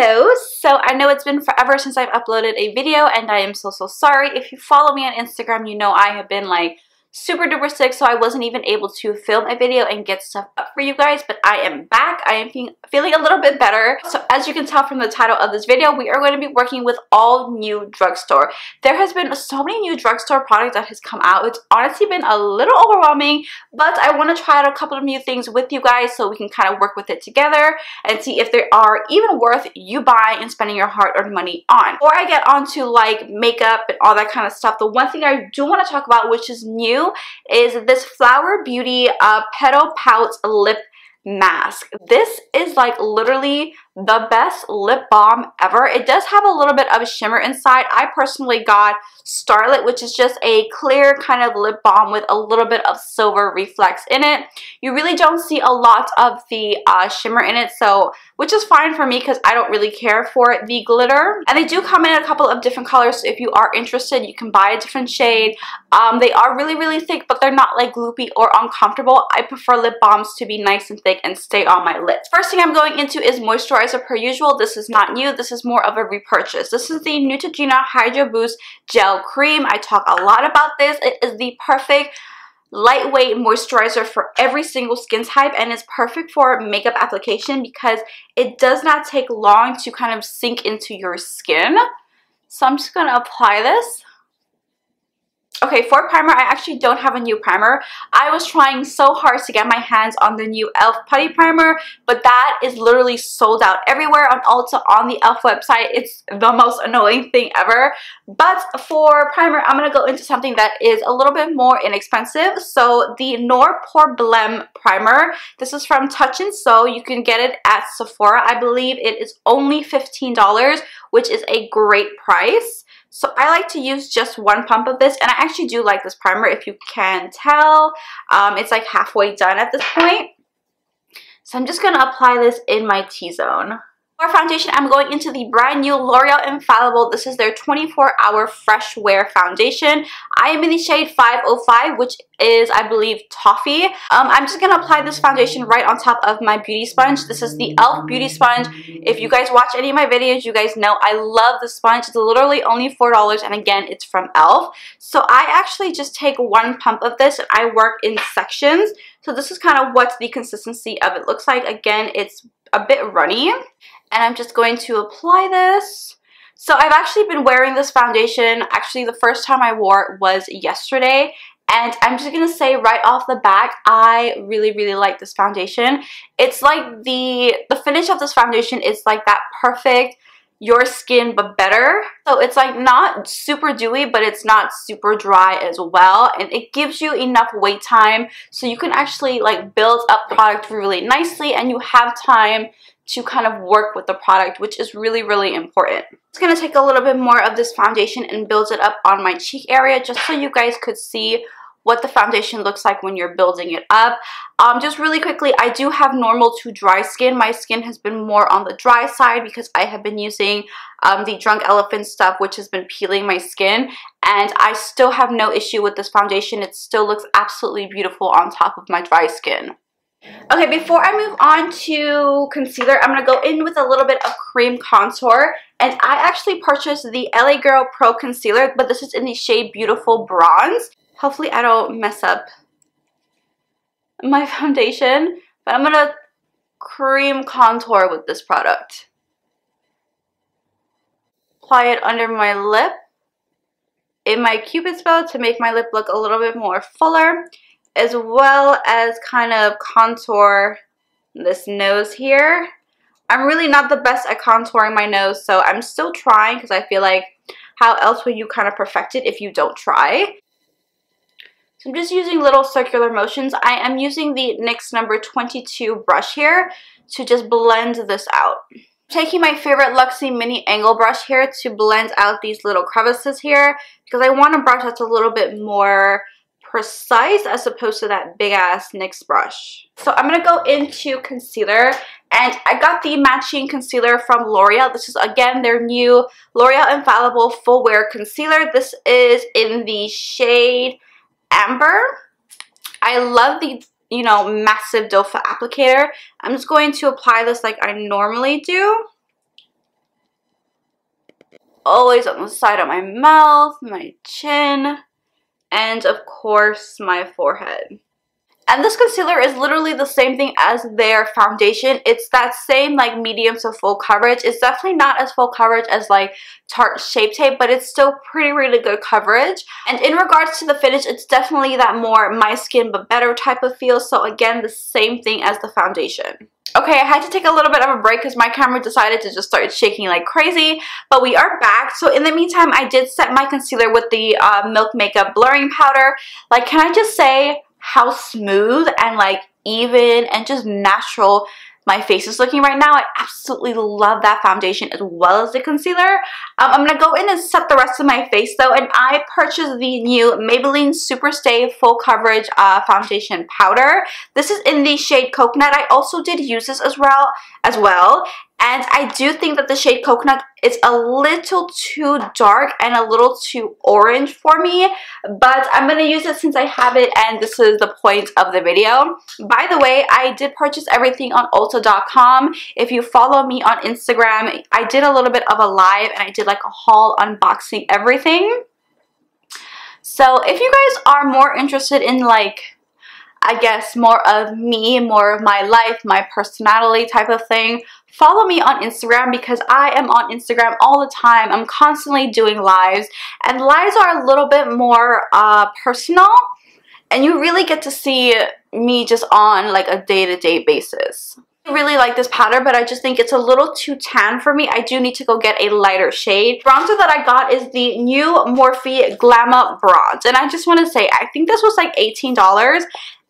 Hello! So I know it's been forever since I've uploaded a video and I am so sorry. If you follow me on Instagram, you know I have been like super duper sick, so I wasn't even able to film a video and get stuff up for you guys, but I am back. I am feeling a little bit better. So as you can tell from the title of this video, we are going to be working with all new Drugstore. There has been so many new Drugstore products that has come out. It's honestly been a little overwhelming, but I want to try out a couple of new things with you guys so we can kind of work with it together and see if they are even worth you buying and spending your hard-earned money on. Before I get onto like makeup and all that kind of stuff, the one thing I do want to talk about, which is new, is this Flower Beauty Petal Pout Lip Mask. This is like literally the best lip balm ever. It does have a little bit of a shimmer inside. I personally got Starlit, which is just a clear kind of lip balm with a little bit of silver reflex in it. You really don't see a lot of the shimmer in it, so which is fine for me because I don't really care for the glitter. And they do come in a couple of different colors, so if you are interested, you can buy a different shade. They are really thick, but they're not like gloopy or uncomfortable. I prefer lip balms to be nice and thick and stay on my lips. First thing I'm going into is moisturizer per usual. This is not new. This is more of a repurchase. This is the Neutrogena Hydro Boost Gel Cream. I talk a lot about this. It is the perfect lightweight moisturizer for every single skin type, and it's perfect for makeup application because it does not take long to kind of sink into your skin. So I'm just going to apply this. Okay, for primer, I actually don't have a new primer. I was trying so hard to get my hands on the new e.l.f. Putty Primer, but that is literally sold out everywhere on Ulta, on the e.l.f. website. It's the most annoying thing ever. But for primer, I'm going to go into something that is a little bit more inexpensive. So the Noir Pore Blem Primer. This is from Touch and Sew. You can get it at Sephora. I believe it is only $15, which is a great price. So I like to use just one pump of this, and I actually do like this primer, if you can tell. It's like halfway done at this point. So I'm just going to apply this in my T-zone. For foundation, I'm going into the brand new L'Oreal Infallible. This is their 24-hour Fresh Wear Foundation. I am in the shade 505, which is, I believe, Toffee. I'm just going to apply this foundation right on top of my beauty sponge. This is the e.l.f. Beauty Sponge. If you guys watch any of my videos, you guys know I love the sponge. It's literally only $4, and again, it's from e.l.f. So I actually just take one pump of this, and I work in sections. So this is kind of what the consistency of it looks like. Again, it's a bit runny. And I'm just going to apply this. So I've actually been wearing this foundation. Actually, the first time I wore it was yesterday. And I'm just going to say right off the bat, I really like this foundation. It's like the finish of this foundation is like that perfect your skin but better. So it's like not super dewy, but it's not super dry as well, and it gives you enough wait time so you can actually like build up product really nicely, and you have time to kind of work with the product, which is really important. It's going to take a little bit more of this foundation and build it up on my cheek area just so you guys could see what the foundation looks like when you're building it up. Just really quickly, I do have normal to dry skin. My skin has been more on the dry side because I have been using the Drunk Elephant stuff, which has been peeling my skin, and I still have no issue with this foundation. It still looks absolutely beautiful on top of my dry skin. Okay, before I move on to concealer, I'm going to go in with a little bit of cream contour. And I actually purchased the LA Girl Pro Concealer, but this is in the shade Beautiful Bronze. Hopefully I don't mess up my foundation, but I'm going to cream contour with this product. Apply it under my lip, in my Cupid's bow to make my lip look a little bit more fuller, as well as kind of contour this nose here. I'm really not the best at contouring my nose, so I'm still trying because I feel like how else will you kind of perfect it if you don't try? So I'm just using little circular motions. I am using the NYX number 22 brush here to just blend this out. I'm taking my favorite Luxie mini angle brush here to blend out these little crevices here because I want a brush that's a little bit more precise as opposed to that big ass NYX brush. So I'm gonna go into concealer, and I got the matching concealer from L'Oreal. This is again their new L'Oreal Infallible Full Wear Concealer. This is in the shade Amber. I love the, you know, massive doe foot applicator. I'm just going to apply this like I normally do. always on the side of my mouth, my chin, and of course my forehead. And this concealer is literally the same thing as their foundation. It's that same like medium to full coverage. It's definitely not as full coverage as like Tarte Shape Tape, but it's still pretty really good coverage. And in regards to the finish, it's definitely that more my skin but better type of feel. So again, the same thing as the foundation. Okay, I had to take a little bit of a break because my camera decided to just start shaking like crazy, but we are back. So in the meantime, I did set my concealer with the Milk Makeup Blurring Powder. Like, can I just say how smooth and like even and just natural my face is looking right now. I absolutely love that foundation as well as the concealer. I'm going to go in and set the rest of my face though, and I purchased the new Maybelline Super Stay Full Coverage Foundation Powder. This is in the shade Coconut. I also did use this as well. And I do think that the shade Coconut is a little too dark and a little too orange for me. But I'm going to use it since I have it and this is the point of the video. By the way, I did purchase everything on Ulta.com. If you follow me on Instagram, I did a little bit of a live and I did like a haul unboxing everything. So if you guys are more interested in like, I guess more of me, more of my life, my personality type of thing, follow me on Instagram because I am on Instagram all the time. I'm constantly doing lives, and lives are a little bit more personal, and you really get to see me just on like a day-to-day basis. I really like this powder, but I just think it's a little too tan for me. I do need to go get a lighter shade. Bronzer that I got is the new Morphe Glamour Bronze, and I just want to say, I think this was like $18.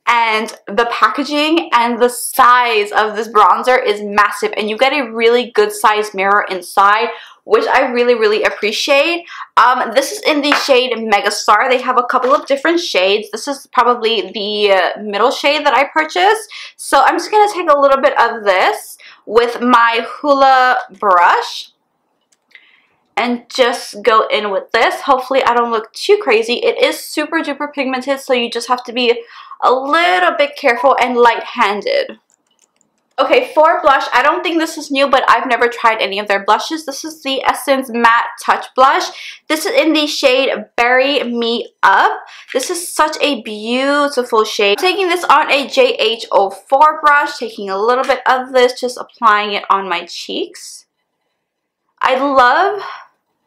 And the packaging and the size of this bronzer is massive, and you get a really good size mirror inside, which I really, really appreciate. This is in the shade Megastar. They have a couple of different shades. This is probably the middle shade that I purchased. So I'm just going to take a little bit of this with my Hoola brush and just go in with this. Hopefully I don't look too crazy. It is super duper pigmented, so you just have to be a little bit careful and light-handed. Okay, for blush, I don't think this is new, but I've never tried any of their blushes. This is the Essence Matte Touch Blush. This is in the shade Bury Me Up. This is such a beautiful shade. I'm taking this on a JH04 brush, taking a little bit of this, just applying it on my cheeks. I love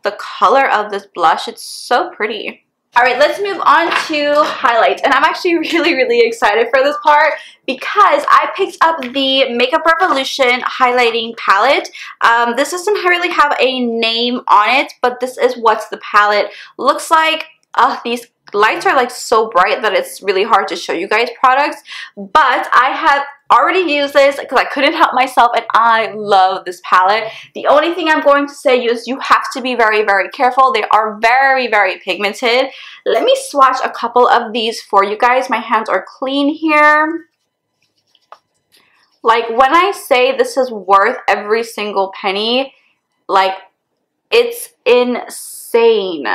the color of this blush. It's so pretty. Alright, let's move on to highlights. And I'm actually really, really excited for this part because I picked up the Makeup Revolution highlighting palette. This doesn't really have a name on it, but this is what the palette looks like. These lights are like so bright that it's really hard to show you guys products, but I have already used this because I couldn't help myself and I love this palette. The only thing I'm going to say is you have to be very, very careful. They are very, very pigmented. Let me swatch a couple of these for you guys. My hands are clean here. Like, when I say this is worth every single penny, like, it's insane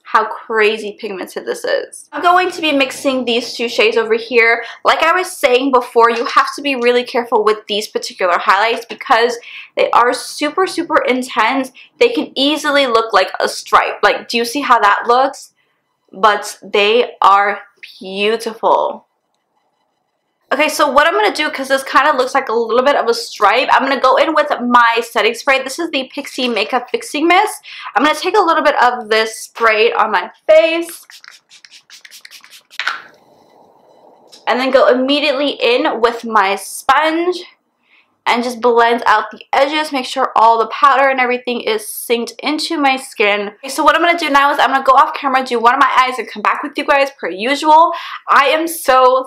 how crazy pigmented this is. I'm going to be mixing these two shades over here. Like I was saying before, you have to be really careful with these particular highlights because they are super, super intense. They can easily look like a stripe. Like, do you see how that looks? But they are beautiful. Okay, so what I'm going to do, because this kind of looks like a little bit of a stripe, I'm going to go in with my setting spray. This is the Pixi Makeup Fixing Mist. I'm going to take a little bit of this spray on my face. And then go immediately in with my sponge. And just blend out the edges. Make sure all the powder and everything is synced into my skin. Okay, so what I'm going to do now is I'm going to go off camera, do one of my eyes, and come back with you guys per usual. I am so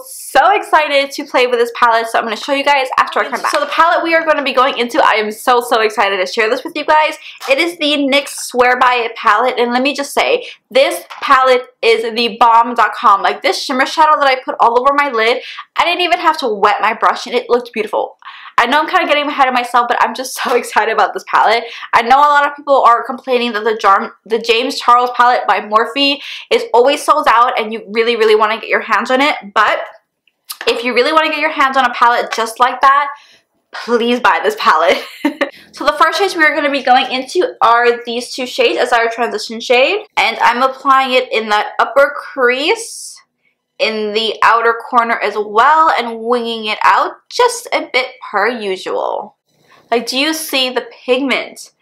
excited to play with this palette, so I'm going to show you guys after I come back. So the palette we are going to be going into, I am so excited to share this with you guys. It is the NYX Swear By It palette, and let me just say, this palette is the bomb.com. Like, this shimmer shadow that I put all over my lid, I didn't even have to wet my brush and it looked beautiful. I know I'm kind of getting ahead of myself, but I'm just so excited about this palette. I know a lot of people are complaining that the James Charles palette by Morphe is always sold out and you really, really want to get your hands on it. But if you really want to get your hands on a palette just like that, please buy this palette. So the first shades we're going to be going into are these two shades as our transition shade. And I'm applying it in that upper crease, in the outer corner as well, and winging it out just a bit per usual. Like, do you see the pigment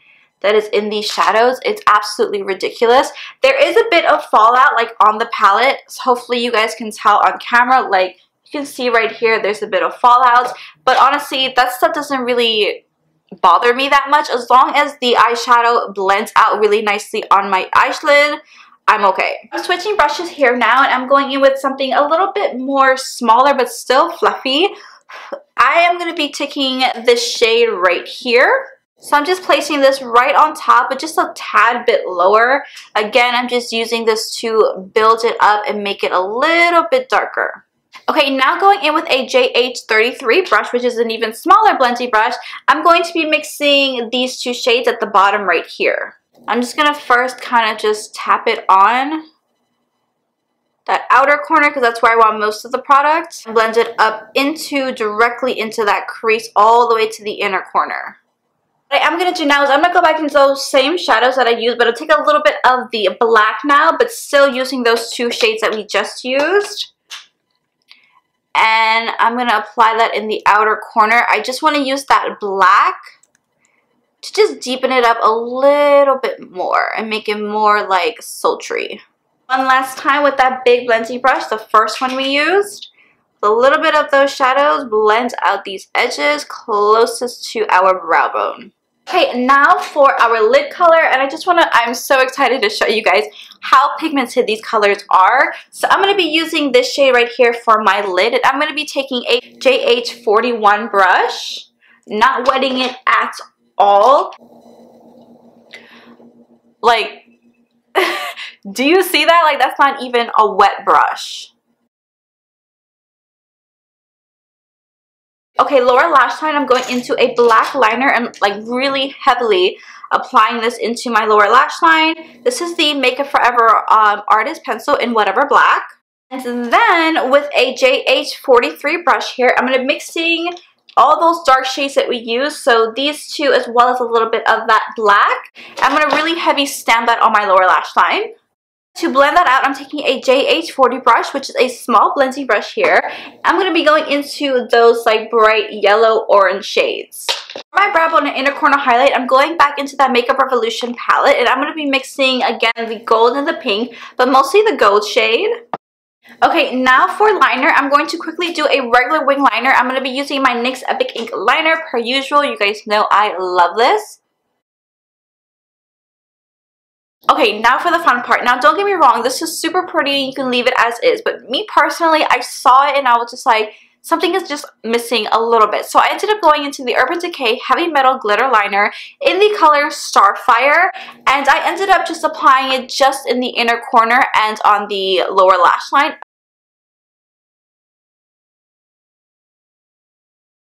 that is in these shadows? It's absolutely ridiculous. There is a bit of fallout like on the palette. So hopefully you guys can tell on camera. Like, you can see right here, there's a bit of fallout. But honestly, that stuff doesn't really bother me that much. As long as the eyeshadow blends out really nicely on my eyelid, I'm okay. I'm switching brushes here now, and I'm going in with something a little bit more smaller but still fluffy. I am going to be taking this shade right here. So I'm just placing this right on top, but just a tad bit lower. Again, I'm just using this to build it up and make it a little bit darker. Okay, now going in with a JH33 brush, which is an even smaller blending brush, I'm going to be mixing these two shades at the bottom right here. I'm just going to first kind of just tap it on that outer corner because that's where I want most of the product. Blend it up directly into that crease all the way to the inner corner. What I am going to do now is I'm going to go back into those same shadows that I used, but I'll take a little bit of the black now, but still using those two shades that we just used. And I'm going to apply that in the outer corner. I just want to use that black to just deepen it up a little bit more and make it more like sultry. One last time with that big blending brush, the first one we used. A little bit of those shadows, blend out these edges closest to our brow bone. Okay, now for our lid color, and I'm so excited to show you guys how pigmented these colors are. So I'm going to be using this shade right here for my lid, and I'm going to be taking a JH41 brush, not wetting it at all. Like, do you see that? Like, that's not even a wet brush. Okay, lower lash line, I'm going into a black liner and like really heavily applying this into my lower lash line. This is the Makeup Forever Artist Pencil in Whatever Black. And then with a JH43 brush here, I'm going to be mixing all those dark shades that we used. So these two as well as a little bit of that black. I'm going to really heavy stamp that on my lower lash line. To blend that out, I'm taking a JH40 brush, which is a small blending brush here. I'm going to be going into those like bright yellow orange shades. For my brow bone and inner corner highlight, I'm going back into that Makeup Revolution palette, and I'm going to be mixing again the gold and the pink, but mostly the gold shade. Okay, now for liner, I'm going to quickly do a regular wing liner. I'm going to be using my NYX Epic Ink liner per usual. You guys know I love this. Okay, now for the fun part. Now, don't get me wrong, this is super pretty. You can leave it as is. But me personally, I saw it and I was just like, something is just missing a little bit. So I ended up going into the Urban Decay Heavy Metal Glitter Liner in the color Starfire. And I ended up just applying it just in the inner corner and on the lower lash line.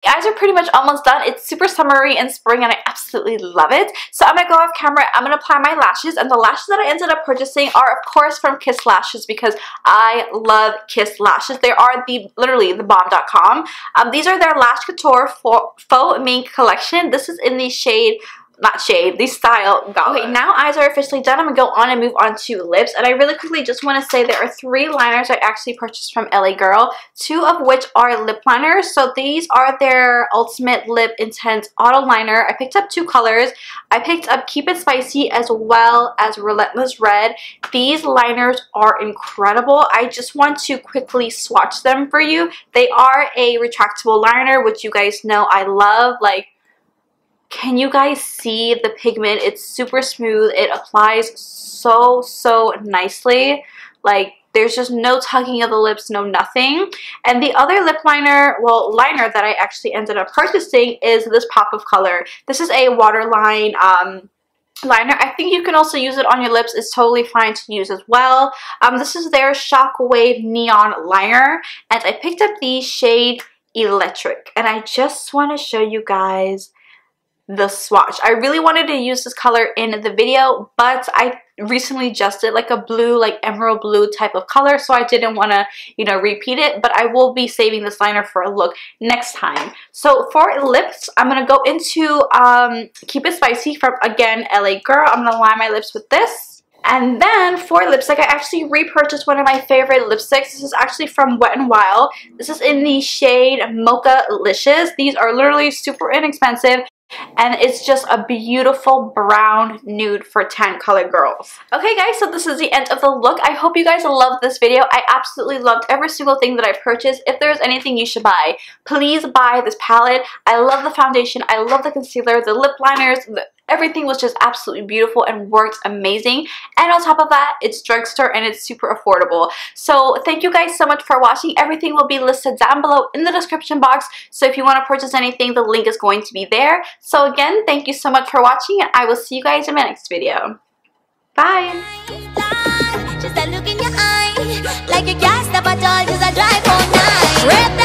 The eyes are pretty much almost done. It's super summery and spring and I absolutely love it. So I'm going to go off camera. I'm going to apply my lashes. And the lashes that I ended up purchasing are of course from Kiss Lashes because I love Kiss Lashes. They are literally the bomb.com. These are their Lash Couture Faux Mink collection. This is in the shade... the style. Okay, now eyes are officially done. I'm going to go on and move on to lips. And I really quickly just want to say there are 3 liners I actually purchased from LA Girl. 2 of which are lip liners. So these are their Ultimate Lip Intense Auto Liner. I picked up 2 colors. I picked up Keep It Spicy as well as Relentless Red. These liners are incredible. I just want to quickly swatch them for you. They are a retractable liner, which you guys know I love. Like, can you guys see the pigment? It's super smooth. It applies so nicely. Like, there's just no tugging of the lips, no nothing. And the other lip liner, well, liner that I actually ended up purchasing is this Pop of Color. This is a waterline liner. I think you can also use it on your lips. It's totally fine to use as well. This is their Shockwave Neon Liner. And I picked up the shade Electric. And I just want to show you guys the swatch. I really wanted to use this color in the video, but I recently just did like a blue, like emerald blue type of color, so I didn't want to, you know, repeat it, but I will be saving this liner for a look next time. So for lips, I'm going to go into Keep It Spicy from, again, LA Girl. I'm going to line my lips with this. And then for lipstick, I actually repurchased one of my favorite lipsticks. This is actually from Wet n Wild. This is in the shade Mocha Licious. These are literally super inexpensive. And it's just a beautiful brown nude for tan color girls. Okay guys, so this is the end of the look. I hope you guys loved this video. I absolutely loved every single thing that I purchased. If there's anything you should buy, please buy this palette. I love the foundation. I love the concealer, the lip liners, everything was just absolutely beautiful and worked amazing. And on top of that, it's Drugstore and it's super affordable. So thank you guys so much for watching. Everything will be listed down below in the description box. So if you want to purchase anything, the link is going to be there. So again, thank you so much for watching, and I will see you guys in my next video. Bye! Just a look in your eye, like a gas stop at all, 'cause I drive all night.